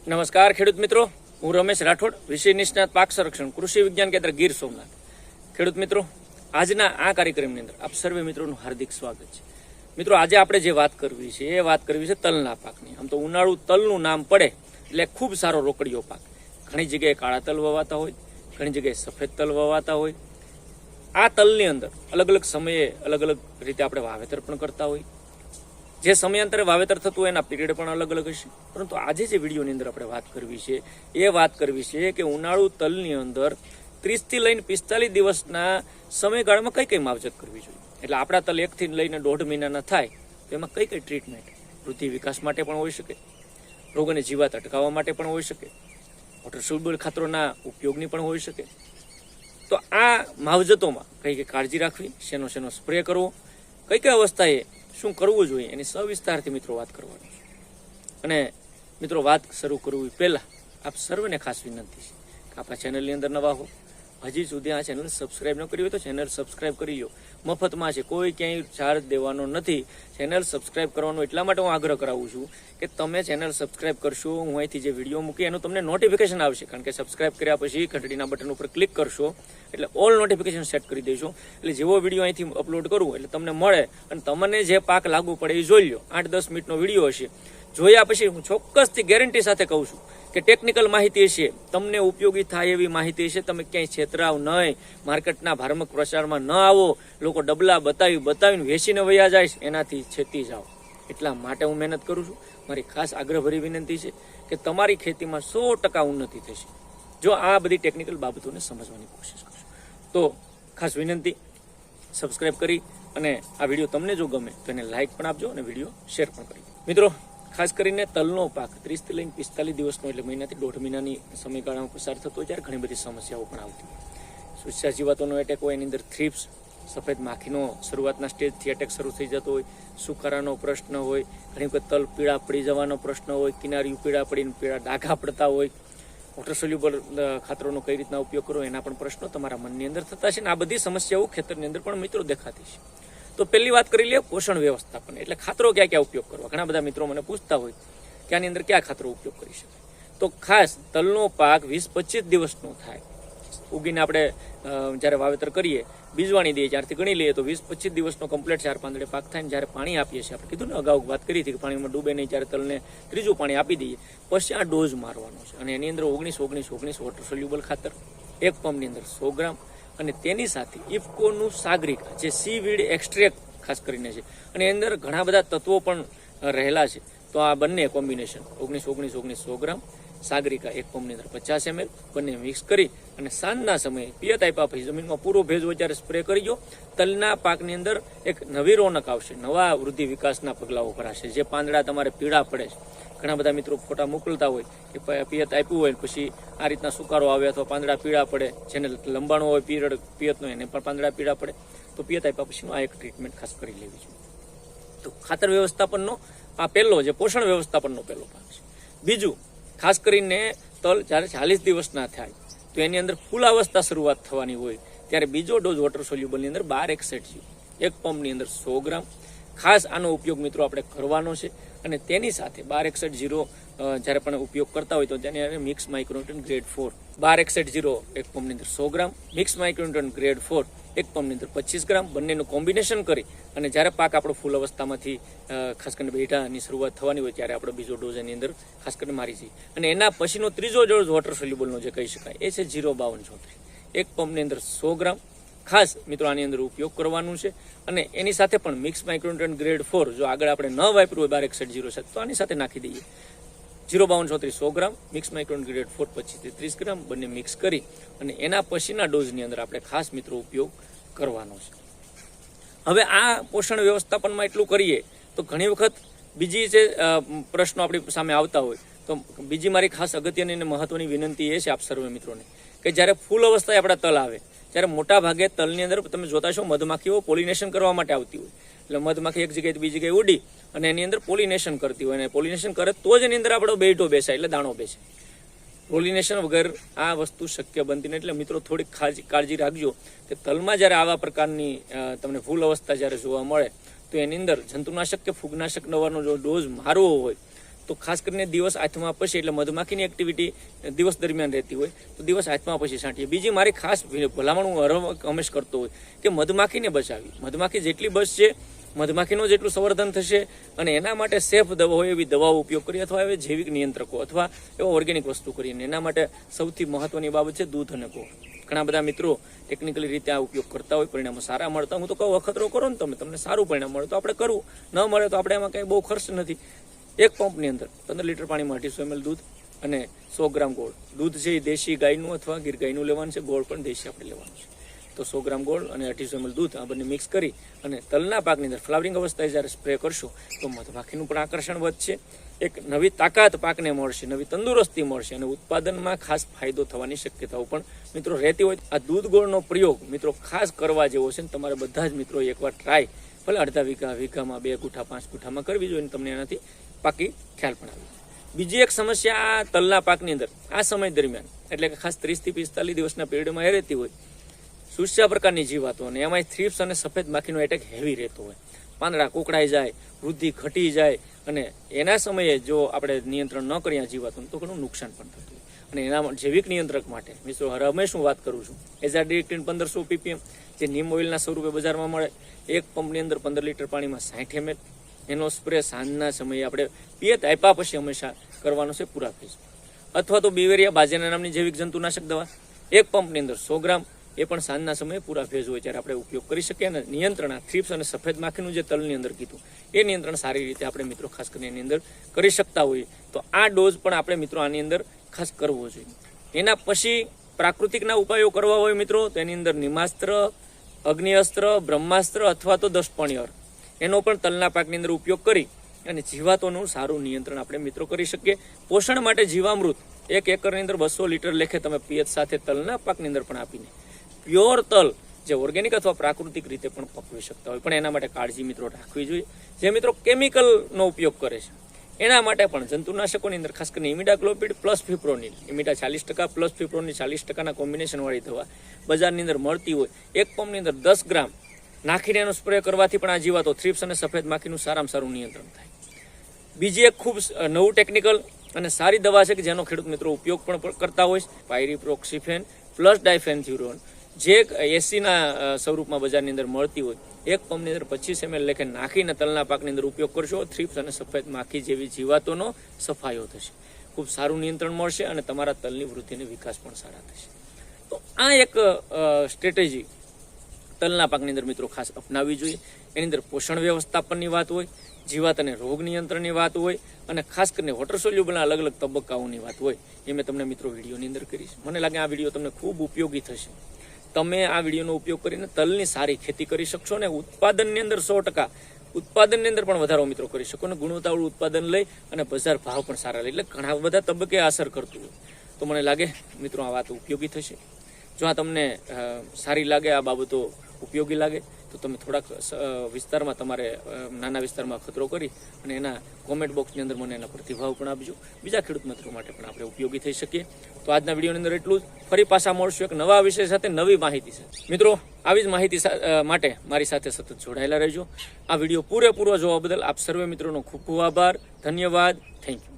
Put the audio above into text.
નમસ્કાર ખેડૂત મિત્રો, હું રમેશ રાઠોડ, વિષય નિષ્ણાત પાક સંરક્ષણ કૃષિ વિજ્ઞાન કેન્દ્ર ગીર સોમનાથ. ખેડૂત મિત્રો, આજના આ કાર્યક્રમની અંદર આપ સર્વે મિત્રોનું હાર્દિક સ્વાગત છે. મિત્રો, આજે આપણે જે વાત કરવી છે એ વાત કરવી છે તલના પાકની. આમ તો ઉનાળુ તલનું નામ પડે એટલે ખૂબ સારો રોકડીયો પાક. ઘણી જગ્યાએ કાળા તલ વવાતા હોય, ઘણી જગ્યાએ સફેદ તલ વવાતા હોય. આ તલની અંદર અલગ અલગ સમયે અલગ અલગ રીતે આપણે વાવેતર પણ કરતા હોય. જે સમયાંતરે વાવેતર થતું હોય એના પીરિયડ પણ અલગ અલગ હશે. પરંતુ આજે જે વિડીયોની અંદર આપણે વાત કરવી છે એ વાત કરવી છે કે ઉનાળુ તલની અંદર 30 થી લઈને 45 દિવસના સમયગાળામાં કઈ કઈ માવજત કરવી જોઈએ. એટલે આપણા તલ 1 થી લઈને 1.5 મહિનાના થાય તો એમાં કઈ કઈ ટ્રીટમેન્ટ વૃદ્ધિ વિકાસ માટે પણ હોઈ શકે, રોગ અને જીવાત અટકાવવા માટે પણ હોઈ શકે, વોટર સોલ્યુબલ ખાતરોના ઉપયોગની પણ હોઈ શકે. તો આ માવજતોમાં કઈ કઈ કાળજી રાખવી, શેનો શેનો સ્પ્રે કરવો, કઈ કઈ અવસ્થાએ શું કરવું જોઈએ એની સવિસ્તારથી મિત્રો વાત કરવાની છે. અને મિત્રો, વાત શરૂ કરવી પહેલાં આપ સર્વને ખાસ વિનંતી છે કે આપણા ચેનલની અંદર નવા હો, હજી સુધી આ ચેનલ સબસ્ક્રાઈબ ન કરી હોય તો ચેનલ સબસ્ક્રાઈબ કરી લો. મફતમાં છે, કોઈ ક્યાંય ચાર્જ દેવાનો નથી. ચેનલ સબસ્ક્રાઈબ કરવાનો એટલા માટે હું આગ્રહ કરાવું છું કે તમે ચેનલ સબસ્ક્રાઈબ કરશો, હું અહીંથી જે વિડીયો મૂકી એનું તમને નોટિફિકેશન આવશે. કારણ કે સબસ્ક્રાઈબ કર્યા પછી ઘંટડીના બટન ઉપર ક્લિક કરશો એટલે ઓલ નોટિફિકેશન સેટ કરી દઈશું. એટલે જેવો વિડીયો અહીંથી અપલોડ કરું એટલે તમને મળે અને તમને જે પાક લાગુ પડે એ જોઈ લો. 8-10 મિનિટનો વિડીયો હશે. જોયા પછી હું ચોક્કસથી ગેરંટી સાથે કહું છું કે ટેકનિકલ માહિતી હશે, તમને ઉપયોગી થાય એવી માહિતી હશે. તમે ક્યાંય છેતરાવ નહીં, માર્કેટના ભ્રામક પ્રચારમાં ન આવો. લોકો ડબલા બતાવીને વેચીને વયા જાય એનાથી છેતી જાઓ. એટલા માટે હું મહેનત કરું છું. મારી ખાસ આગ્રહભરી વિનંતી છે કે તમારી ખેતીમાં 100% ઉન્નતિ થશે જો આ બધી ટેકનિકલ બાબતોને સમજવાની કોશિશ કરશો. તો ખાસ વિનંતી, સબસ્ક્રાઈબ કરી અને આ વિડીયો તમને જો ગમે તો એને લાઇક પણ આપજો અને વિડીયો શેર પણ કરી. મિત્રો, ખાસ કરીને તલનો પાક 30 થી લઈને 45 દિવસનો એટલે મહિનાથી 1.5 મહિનાની સમયગાળામાં પસાર થતો હોય ત્યારે ઘણી બધી સમસ્યાઓ પણ આવતી હોય. સુસ્યા જીવાતોનો એટેક હોય, એની અંદર થ્રિપ્સ, સફેદ માખીનો શરૂઆતના સ્ટેજથી એટેક શરૂ થઈ જતો હોય, સુકારાનો પ્રશ્ન હોય, ઘણી વખત તલ પીળા પડી જવાનો પ્રશ્ન હોય, કિનારીઓ પીળા પડીને પીળા ડાઘા પડતા હોય, વોટર સોલ્યુબલ ખાતરોનો કઈ રીતના ઉપયોગ કરવો એના પણ પ્રશ્નો તમારા મનની અંદર થતા છે. ને આ બધી સમસ્યાઓ ખેતરની અંદર પણ મિત્રો દેખાતી છે. તો પહેલી વાત કરી લઈએ પોષણ વ્યવસ્થાપન, એટલે ખાતરો ક્યાં ક્યાં ઉપયોગ કરવા. ઘણા બધા મિત્રો મને પૂછતા હોય કે આની અંદર કયા ખાતરો ઉપયોગ કરી શકાય. તો ખાસ તલનો પાક 20-25 દિવસનો થાય ઉગીને આપણે જ્યારે વાવેતર કરીએ, બીજવાણી દઈએ ત્યારથી ગણી લઈએ તો 20-25 દિવસનો કમ્પ્લીટ 4 પાંદડે પાક થાય ને જ્યારે પાણી આપીએ છીએ, આપણે કીધું ને અગાઉ વાત કરી હતી કે પાણીમાં ડૂબે નહીં, ત્યારે તલને ત્રીજું પાણી આપી દઈએ પછી આ ડોઝ મારવાનો છે. અને એની અંદર 19-19-19 વોટર સોલ્યુબલ ખાતર એક પંપની અંદર 100 ગ્રામ અને તેની સાથે ઇફકોનું સાગરિકા જે સીવીડ એક્સ્ટ્રેક્ટ ખાસ કરીને છે અને એની અંદર ઘણા બધા તત્વો પણ રહેલા છે. તો આ બંને કોમ્બિનેશન 19-19-19 100 ગ્રામ, સાગરિકા એક પંપની અંદર 50 ml બંને મિક્સ કરી અને સાંજના સમયે પિયત આપ્યા પછી જમીનમાં પૂરો ભેજ હોય ત્યારે સ્પ્રે કરી દો. તલના પાકની અંદર એક નવી રોનક આવશે, નવા વૃદ્ધિ વિકાસના પગલાઓ ભરાશે. જે પાંદડા તમારે પીળા પડે છે, ઘણા બધા મિત્રો ફોટા મોકલતા હોય કે પિયત આપ્યું હોય પછી આ રીતના સુકારો આવે અથવા પાંદડા પીળા પડે, જેને લંબાણો હોય પિયતનો એને પણ પાંદડા પીળા પડે. તો પિયત આપ્યા પછી આ એક ટ્રીટમેન્ટ ખાસ કરી લેવી જોઈએ. તો ખાતર વ્યવસ્થાપનનો આ પહેલો જે પોષણ વ્યવસ્થાપનનો પહેલો ભાગ છે. બીજું, ખાસ કરીને તલ જ્યારે 40 દિવસના થાય તો એની અંદર ફૂલાવસ્થા શરૂઆત થવાની હોય ત્યારે બીજો ડોઝ વોટર સોલ્યુબલની અંદર 12 એક પંપની અંદર 100 ગ્રામ ખાસ આનો ઉપયોગ મિત્રો આપણે કરવાનો છે. અને તેની સાથે 12 જ્યારે પણ ઉપયોગ કરતા હોય તો તેની મિક્સ માઇક્રોન્યુટ્રન ગ્રેડ 4 12 એક પંપની અંદર 100 ગ્રામ, મિક્સ માઇક્રોન્યુટ્રન ગ્રેડ 4 એક પંપની અંદર 25 ગ્રામ બંનેનું કોમ્બિનેશન કરી અને જ્યારે પાક આપણો ફૂલ અવસ્થામાંથી ખાસ કરીને બેઠાની શરૂઆત થવાની હોય ત્યારે આપણે બીજો ડોઝ એની અંદર ખાસ કરીને મારી જઈએ. અને એના પછીનો ત્રીજો ડોઝ વોટર સોલ્યુબલનો જે કહી શકાય એ છે 052-34 એક પંપની અંદર 100 ગ્રામ ખાસ મિત્રો આની અંદર ઉપયોગ કરવાનું છે. અને એની સાથે પણ મિક્સ માઇક્રોન્યુટ્રન ગ્રેડ 4 જો આગળ આપણે ન વાપર્યું હોય 12 તો આની સાથે નાખી દઈએ. 052-34 100 ગ્રામ, મિક્સ માઇક્રોન્યુટ્રન ગ્રેડ 4 25-30 ગ્રામ બંને મિક્સ કરી અને એના પછીના ડોઝની અંદર આપણે ખાસ મિત્રો ઉપયોગ કરવાનો છે. હવે આ પોષણ વ્યવસ્થાપનમાં એટલું કરીએ તો ઘણી વખત બીજી જે પ્રશ્નો આપણી સામે આવતા હોય તો બીજી મારી ખાસ અગત્યની અને મહત્વની વિનંતી એ છે આપ સર્વે મિત્રોને કે જ્યારે ફૂલ અવસ્થાએ આપણા તલ આવે ત્યારે મોટા ભાગે તલની અંદર તમે જોતા છો મધમાખીઓ પોલિનેશન કરવા માટે આવતી હોય. એટલે મધમાખી એક જગ્યાએ બીજી જગ્યાએ ઉડી અને એની અંદર પોલિનેશન કરતી હોય અને પોલિનેશન કરે તો જ એની અંદર આપણો બેઠો બેસાય એટલે દાણો બેસે. પોલિનેશન વગર આ વસ્તુ શક્ય બનતી નથી. એટલે મિત્રો થોડીક કાળજી રાખજો કે તલમાં જ્યારે આવા પ્રકારની તમને ફૂલ અવસ્થા જ્યારે જોવા મળે તો એની અંદર જંતુનાશક કે ફૂગનાશક દવાનો જો ડોઝ મારવો હોય તો ખાસ કરીને દિવસ આથમા પછી, એટલે મધમાખીની એક્ટિવિટી દિવસ દરમિયાન રહેતી હોય તો દિવસ આથમા પછી છાંટીએ. બીજી મારી ખાસ ભલામણ હું હંમેશ કરતો હોય કે મધમાખીને બચાવી. મધમાખી જેટલી બચશે, મધમાખીનું જેટલું સંવર્ધન થશે, અને એના માટે સેફ દવા હોય એવી દવાઓ ઉપયોગ કરીએ, અથવા એવા જૈવિક નિયંત્રકો અથવા એવા ઓર્ગેનિક વસ્તુ કરીને. એના માટે સૌથી મહત્વની બાબત છે દૂધ અને ગોળ. ઘણા બધા મિત્રો ટેકનિકલી રીતે આ ઉપયોગ કરતા હોય, પરિણામો સારા મળતા. હું તો કહું અખતરો કરો ને તમને સારું પરિણામ મળે તો આપણે કરવું, ન મળે તો આપણે એમાં કંઈ બહુ ખર્ચ નથી. એક પંપની અંદર 15 લીટર પાણીમાં 250 ml દૂધ અને 100 ગ્રામ ગોળ. દૂધ છે એ દેશી ગાયનું અથવા ગીર ગાયનું લેવાનું છે, ગોળ પણ દેશી આપણે લેવાનું છે. તો 100 ગ્રામ ગોળ અને 250 ml દૂધ આ બંને મિક્સ કરી અને તલના પાકની અંદર ફ્લાવરિંગ અવસ્થાએ જ્યારે સ્પ્રે કરશું તો મધમાખીનું પણ આકર્ષણ વધશે, એક નવી તાકાત પાકને મળશે, નવી તંદુરસ્તી મળશે, અને ઉત્પાદનમાં ખાસ ફાયદો થવાની શક્યતાઓ પણ મિત્રો રહેતી હોય. આ દૂધ ગોળનો પ્રયોગ મિત્રો ખાસ કરવા જેવો છે, ને તમારે બધા જ મિત્રો એકવાર ટ્રાય, ભલે અડધા વીઘામાં 2 ગુઠા 5 ગુઠામાં કરવી જોઈએ, તમને એનાથી પાકી ખ્યાલ પણ આવે. બીજી એક સમસ્યા આ તલના પાકની અંદર આ સમય દરમિયાન, એટલે કે ખાસ 30 થી 45 દિવસના પીરિયડમાં એ રહેતી હોય સુસ્યા પ્રકારની જીવાતો, અને એમાં થ્રિપ્સ અને સફેદ માખીનો એટેક હેવી રહેતો હોય. પાંદડા કોકડાઈ જાય, વૃદ્ધિ ઘટી જાય, અને એના સમયે જો આપણે નિયંત્રણ ન કરીએ જીવાતોનું તો ઘણું નુકસાન પણ થતું હોય. અને એના જૈવિક નિયંત્રક માટે મિત્રો હંમેશ હું વાત કરું છું એઝાડિરેક્ટિન 1500 ppm જે નીમ ઓઇલના સ્વરૂપે બજારમાં મળે. એક પંપની અંદર 15 લીટર પાણીમાં 60 ml એનો સ્પ્રે સાંજના સમયે આપણે પિયત આપ્યા પછી હંમેશા કરવાનો છે પૂરા ફેઝ. અથવા તો બેવેરિયા બાજેના નામની જૈવિક જંતુનાશક દવા એક પંપની અંદર 100 ગ્રામ, એ પણ સાંજના સમયે પૂરા ફેઝ હોય ત્યારે આપણે ઉપયોગ કરી શકીએ. અને નિયંત્રણ થ્રિપ્સ અને સફેદ માખીનું જે તલની અંદર કીધું એ નિયંત્રણ સારી રીતે આપણે મિત્રો ખાસ કરીને એની અંદર કરી શકતા હોઈએ. તો આ ડોઝ પણ આપણે મિત્રો આની અંદર ખાસ કરવો જોઈએ. એના પછી પ્રાકૃતિકના ઉપાયો કરવા હોય મિત્રો તો એની અંદર નિમાસ્ત્ર, અગ્નિઅસ્ત્ર, બ્રહ્માસ્ત્ર અથવા તો 10 પણિયર એનો પણ તલના પાકની અંદર ઉપયોગ કરી અને જીવાતોનું સારું નિયંત્રણ આપણે મિત્રો કરી શકીએ. પોષણ માટે જીવામૃત 1 એકરની અંદર 200 લીટર લેખે તમે પિયત સાથે તલના પાકની અંદર પણ આપીને પ્યોર તલ જે ઓર્ગેનિક અથવા પ્રાકૃતિક રીતે પણ પકવી શકતા હોય, પણ એના માટે કાળજી મિત્રો રાખવી જોઈએ. જે મિત્રો કેમિકલનો ઉપયોગ કરે છે એના માટે પણ જંતુનાશકોની અંદર ખાસ કરીને ઇમિડાક્લોપિડ પ્લસ ફિપ્રોનિલ, ઇમિડા 40% પ્લસ ફિપ્રોનિલ 40%ના કોમ્બિનેશનવાળી દવા બજારની અંદર મળતી હોય, એક પંપની અંદર 10 ગ્રામ નાખીને એનો સ્પ્રે કરવાથી પણ આ જીવાતો થ્રિપ્સ અને સફેદ માખીનું સારામાં સારું નિયંત્રણ થાય. બીજી એક ખૂબ નવું ટેકનિકલ અને સારી દવા છે કે જેનો ખેડૂત મિત્રો ઉપયોગ પણ કરતા હોય, પાયરીપ્રોક્સિફેન પ્લસ ડાયફેન્થ્યુરોન જે એસીના સ્વરૂપમાં બજારની અંદર મળતી હોય. એક પંપની અંદર 25 ml લેખે નાખીને તલના પાકની અંદર ઉપયોગ કરશો, થ્રિપ્સ અને સફેદ માખી જેવી જીવાતોનો સફાયો થશે, ખૂબ સારું નિયંત્રણ મળશે અને તમારા તલની વૃદ્ધિને વિકાસ પણ સારા થશે. તો આ એક સ્ટ્રેટેજી તલના પાકની અંદર મિત્રો ખાસ અપનાવવી જોઈએ. એની અંદર પોષણ વ્યવસ્થાપનની વાત હોય, જીવાત અને રોગ નિયંત્રણની વાત હોય, અને ખાસ કરીને વોટર સોલ્યુબલના અલગ અલગ તબક્કાઓની વાત હોય. એ મેં તમને મિત્રો વિડીયોની અંદર કરીશ. મને લાગે આ વિડીયો તમને ખૂબ ઉપયોગી થશે. તમે આ વિડીયોનો ઉપયોગ કરીને તલની સારી ખેતી કરી શકશો અને ઉત્પાદનની અંદર 100% ઉત્પાદનની અંદર પણ વધારો મિત્રો કરી શકો અને ગુણવત્તાવાળું ઉત્પાદન લઈ અને બજાર ભાવ પણ સારા લઈ, એટલે ઘણા બધા તબક્કે અસર કરતું હોય. તો મને લાગે મિત્રો આ વાત ઉપયોગી થશે. જો આ તમને સારી લાગે, આ બાબતો ઉપયોગી લાગે તો તમે થોડાક વિસ્તારમાં તમારે નાના વિસ્તારમાં ખતરો કરી અને એના કોમેન્ટ બોક્સની અંદર મને એના પ્રતિભાવ પણ આપજો. બીજા ખેડૂત મિત્રો માટે પણ આપણે ઉપયોગી થઈ શકીએ. તો આજના વિડીયોની અંદર એટલું જ. ફરી પાછા મળશું એક નવા વિષય સાથે, નવી માહિતી સાથે. મિત્રો આવી જ માહિતી માટે મારી સાથે સતત જોડાયેલા રહેજો. આ વિડીયો પૂરેપૂરો જોવા બદલ આપ સર્વે મિત્રોનો ખૂબ ખૂબ આભાર, ધન્યવાદ, થેન્ક યુ.